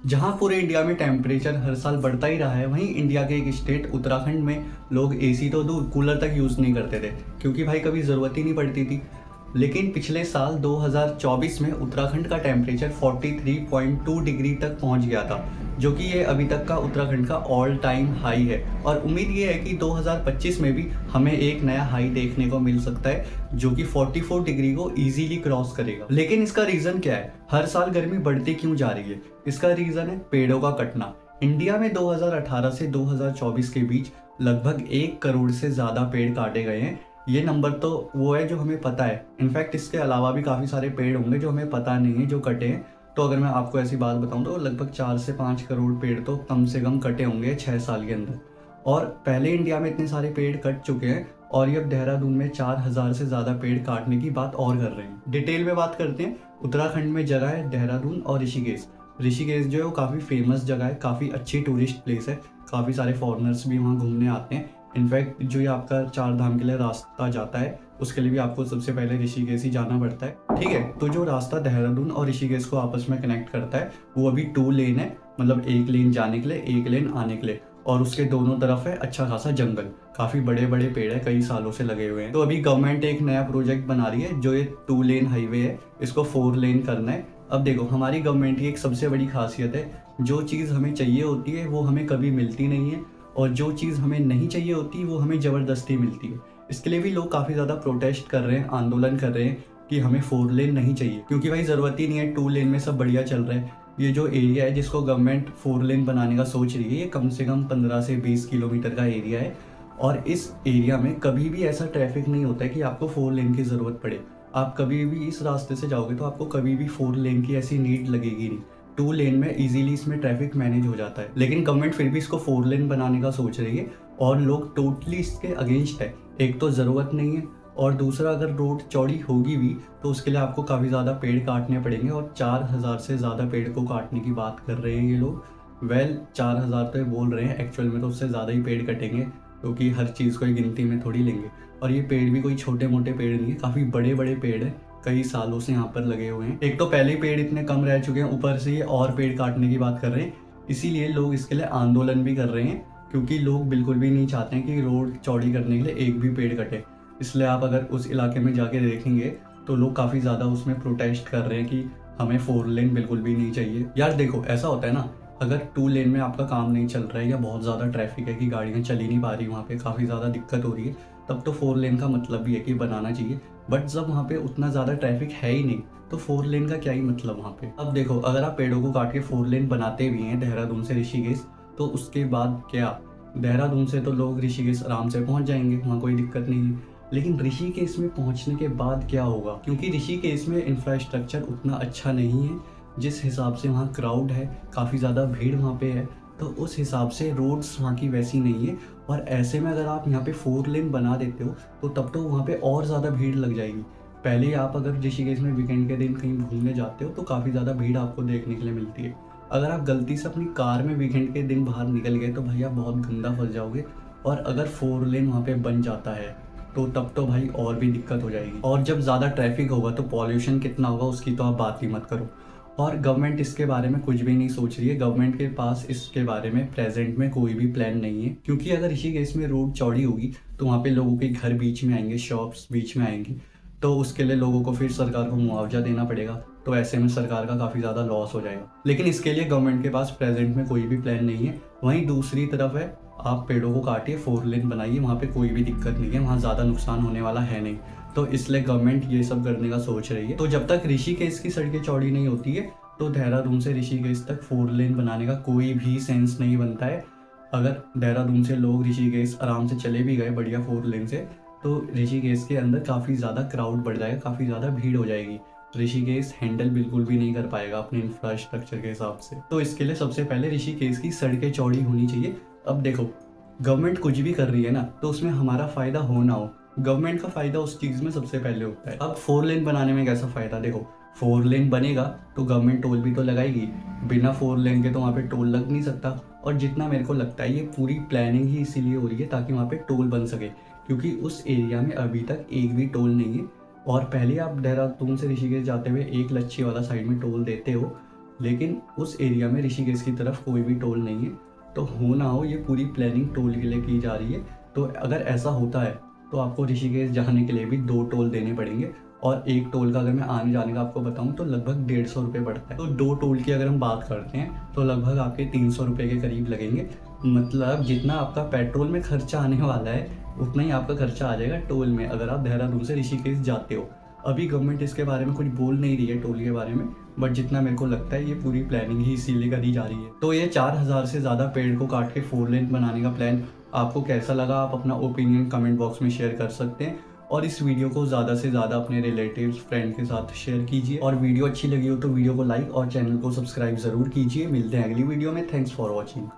जहां पूरे इंडिया में टेम्परेचर हर साल बढ़ता ही रहा है, वहीं इंडिया के एक स्टेट उत्तराखंड में लोग एसी तो दूर कूलर तक यूज़ नहीं करते थे, क्योंकि भाई कभी ज़रूरत ही नहीं पड़ती थी। लेकिन पिछले साल 2024 में उत्तराखंड का टेम्परेचर 43.2 डिग्री तक पहुंच गया था, जो कि ये अभी तक का उत्तराखंड का ऑल टाइम हाई है। और उम्मीद ये है कि 2025 में भी हमें एक नया हाई देखने को मिल सकता है, जो कि 44 डिग्री को इजीली क्रॉस करेगा। लेकिन इसका रीज़न क्या है? हर साल गर्मी बढ़ती क्यों जा रही है? इसका रीज़न है पेड़ों का कटना। इंडिया में 2018 से 2024 के बीच लगभग 1 करोड़ से ज़्यादा पेड़ काटे गए हैं। ये नंबर तो वो है जो हमें पता है। इनफैक्ट इसके अलावा भी काफ़ी सारे पेड़ होंगे जो हमें पता नहीं है जो कटे हैं। तो अगर मैं आपको ऐसी बात बताऊं तो लगभग 4 से 5 करोड़ पेड़ तो कम से कम कटे होंगे 6 साल के अंदर। और पहले इंडिया में इतने सारे पेड़ कट चुके हैं, और ये अब देहरादून में 4000 से ज़्यादा पेड़ काटने की बात और कर रहे हैं। डिटेल में बात करते हैं। उत्तराखंड में जगह है देहरादून और ऋषिकेश। ऋषिकेश जो है वो काफ़ी फेमस जगह है, काफ़ी अच्छी टूरिस्ट प्लेस है। काफ़ी सारे फॉरेनर्स भी वहाँ घूमने आते हैं। इनफैक्ट जो ये आपका 4 धाम के लिए रास्ता जाता है, उसके लिए भी आपको सबसे पहले ऋषिकेश ही जाना पड़ता है। ठीक है, तो जो रास्ता देहरादून और ऋषिकेश को आपस में कनेक्ट करता है वो अभी 2 लेन है, मतलब 1 लेन जाने के लिए, 1 लेन आने के लिए। और उसके दोनों तरफ है अच्छा खासा जंगल, काफ़ी बड़े बड़े पेड़ है, कई सालों से लगे हुए हैं। तो अभी गवर्नमेंट एक नया प्रोजेक्ट बना रही है, जो ये 2 लेन हाईवे है इसको 4 लेन करना है। अब देखो, हमारी गवर्नमेंट की एक सबसे बड़ी खासियत है, जो चीज़ हमें चाहिए होती है वो हमें कभी मिलती नहीं है, और जो चीज़ हमें नहीं चाहिए होती वो हमें ज़बरदस्ती मिलती है। इसके लिए भी लोग काफ़ी ज़्यादा प्रोटेस्ट कर रहे हैं, आंदोलन कर रहे हैं कि हमें 4 लेन नहीं चाहिए, क्योंकि भाई ज़रूरत ही नहीं है, 2 लेन में सब बढ़िया चल रहा है। ये जो एरिया है जिसको गवर्नमेंट 4 लेन बनाने का सोच रही है, ये कम से कम 15 से 20 किलोमीटर का एरिया है। और इस एरिया में कभी भी ऐसा ट्रैफिक नहीं होता है कि आपको 4 लेन की ज़रूरत पड़े। आप कभी भी इस रास्ते से जाओगे तो आपको कभी भी 4 लेन की ऐसी नीड लगेगी नहीं। 2 लेन में इजीली इसमें ट्रैफिक मैनेज हो जाता है। लेकिन गवर्नमेंट फिर भी इसको 4 लेन बनाने का सोच रही है, और लोग टोटली इसके अगेंस्ट है। एक तो ज़रूरत नहीं है, और दूसरा अगर रोड चौड़ी होगी भी तो उसके लिए आपको काफ़ी ज़्यादा पेड़ काटने पड़ेंगे, और 4000 से ज़्यादा पेड़ को काटने की बात कर रहे हैं ये लोग। 4000 तो ये बोल रहे हैं, एक्चुअल में तो उससे ज़्यादा ही पेड़ कटेंगे, क्योंकि हर चीज़ को ही गिनती में थोड़ी लेंगे। और ये पेड़ भी कोई छोटे मोटे पेड़ नहीं है, काफ़ी बड़े बड़े पेड़ हैं, कई सालों से यहाँ पर लगे हुए हैं। एक तो पहले ही पेड़ इतने कम रह चुके हैं, ऊपर से ये और पेड़ काटने की बात कर रहे हैं। इसीलिए लोग इसके लिए आंदोलन भी कर रहे हैं, क्योंकि लोग बिल्कुल भी नहीं चाहते हैं कि रोड चौड़ी करने के लिए एक भी पेड़ कटे। इसलिए आप अगर उस इलाके में जाके देखेंगे तो लोग काफ़ी ज़्यादा उसमें प्रोटेस्ट कर रहे हैं कि हमें 4 लेन बिल्कुल भी नहीं चाहिए। यार देखो, ऐसा होता है ना, अगर 2 लेन में आपका काम नहीं चल रहा है या बहुत ज़्यादा ट्रैफिक है कि गाड़ियाँ चल ही नहीं पा रही, वहाँ पे काफ़ी ज़्यादा दिक्कत हो रही है, तब तो 4 लेन का मतलब भी है कि बनाना चाहिए। बट जब वहाँ पे उतना ज़्यादा ट्रैफिक है ही नहीं, तो 4 लेन का क्या ही मतलब वहाँ पे। अब देखो, अगर आप पेड़ों को काट के 4 लेन बनाते भी हैं देहरादून से ऋषिकेश, तो उसके बाद क्या? देहरादून से तो लोग ऋषिकेश आराम से पहुँच जाएंगे, वहाँ कोई दिक्कत नहीं है। लेकिन ऋषिकेश में पहुँचने के बाद क्या होगा? क्योंकि ऋषिकेश में इंफ्रास्ट्रक्चर उतना अच्छा नहीं है, जिस हिसाब से वहाँ क्राउड है, काफ़ी ज़्यादा भीड़ वहाँ पे है, तो उस हिसाब से रोड्स वहाँ की वैसी नहीं है। और ऐसे में अगर आप यहाँ पे 4 लेन बना देते हो तो तब तो वहाँ पे और ज़्यादा भीड़ लग जाएगी। पहले ही आप अगर ऋषिकेश में वीकेंड के दिन कहीं घूमने जाते हो तो काफ़ी ज़्यादा भीड़ आपको देखने के लिए मिलती है। अगर आप गलती से अपनी कार में वीकेंड के दिन बाहर निकल गए तो भाई आप बहुत गंदा फंस जाओगे। और अगर 4 लेन वहाँ पे बन जाता है तो तब तो भाई और भी दिक्कत हो जाएगी। और जब ज़्यादा ट्रैफिक होगा तो पॉल्यूशन कितना होगा उसकी तो आप बात ही मत करो। और गवर्नमेंट इसके बारे में कुछ भी नहीं सोच रही है। गवर्नमेंट के पास इसके बारे में प्रेजेंट में कोई भी प्लान नहीं है, क्योंकि अगर ऋषिकेश में रोड चौड़ी होगी तो वहाँ पे लोगों के घर बीच में आएंगे, शॉप्स बीच में आएंगी, तो उसके लिए लोगों को फिर सरकार को मुआवजा देना पड़ेगा। तो ऐसे में सरकार का काफ़ी ज़्यादा लॉस हो जाएगा। लेकिन इसके लिए गवर्नमेंट के पास प्रेजेंट में कोई भी प्लान नहीं है। वहीं दूसरी तरफ है, आप पेड़ों को काटिए, 4 लेन बनाइए, वहाँ पे कोई भी दिक्कत नहीं है, वहाँ ज़्यादा नुकसान होने वाला है नहीं। तो इसलिए गवर्नमेंट ये सब करने का सोच रही है। तो जब तक ऋषिकेश की सड़कें चौड़ी नहीं होती है तो देहरादून से ऋषिकेश तक 4 लेन बनाने का कोई भी सेंस नहीं बनता है। अगर देहरादून से लोग ऋषिकेश आराम से चले भी गए बढ़िया 4 लेन से, तो ऋषिकेश के अंदर काफ़ी ज़्यादा क्राउड बढ़ जाएगा, काफ़ी ज़्यादा भीड़ हो जाएगी। ऋषिकेश हैंडल बिल्कुल भी नहीं कर पाएगा अपने इंफ्रास्ट्रक्चर के हिसाब से। तो इसके लिए सबसे पहले ऋषिकेश की सड़कें चौड़ी होनी चाहिए। अब देखो, गवर्नमेंट कुछ भी कर रही है ना, तो उसमें हमारा फ़ायदा हो ना हो, गवर्नमेंट का फ़ायदा उस चीज़ में सबसे पहले होता है। अब 4 लेन बनाने में कैसा फ़ायदा? देखो, 4 लेन बनेगा तो गवर्नमेंट टोल भी तो लगाएगी। बिना 4 लेन के तो वहाँ पे टोल लग नहीं सकता। और जितना मेरे को लगता है ये पूरी प्लानिंग ही इसीलिए हो रही है ताकि वहाँ पे टोल बन सके, क्योंकि उस एरिया में अभी तक एक भी टोल नहीं है। और पहले आप देहरादून से ऋषिकेश जाते हुए एक लच्छी वाला साइड में टोल देते हो, लेकिन उस एरिया में ऋषिकेश की तरफ कोई भी टोल नहीं है। तो हो ना हो ये पूरी प्लानिंग टोल के लिए की जा रही है। तो अगर ऐसा होता है तो आपको ऋषिकेश जाने के लिए भी 2 टोल देने पड़ेंगे, और एक टोल का अगर मैं आने जाने का आपको बताऊं तो लगभग 150 रुपये पड़ता है। तो 2 टोल की अगर हम बात करते हैं तो लगभग आपके 300 रुपये के करीब लगेंगे। मतलब जितना आपका पेट्रोल में खर्चा आने वाला है उतना ही आपका खर्चा आ जाएगा टोल में, अगर आप देहरादून से ऋषिकेश जाते हो। अभी गवर्नमेंट इसके बारे में कुछ बोल नहीं रही है टोल के बारे में, बट जितना मेरे को लगता है ये पूरी प्लानिंग ही इसीलिए करी जा रही है। तो ये 4000 से ज़्यादा पेड़ को काट के 4 लेन बनाने का प्लान आपको कैसा लगा, आप अपना ओपिनियन कमेंट बॉक्स में शेयर कर सकते हैं। और इस वीडियो को ज़्यादा से ज़्यादा अपने रिलेटिव्स फ्रेंड के साथ शेयर कीजिए, और वीडियो अच्छी लगी हो तो वीडियो को लाइक और चैनल को सब्सक्राइब ज़रूर कीजिए। मिलते हैं अगली वीडियो में। Thanks for watching.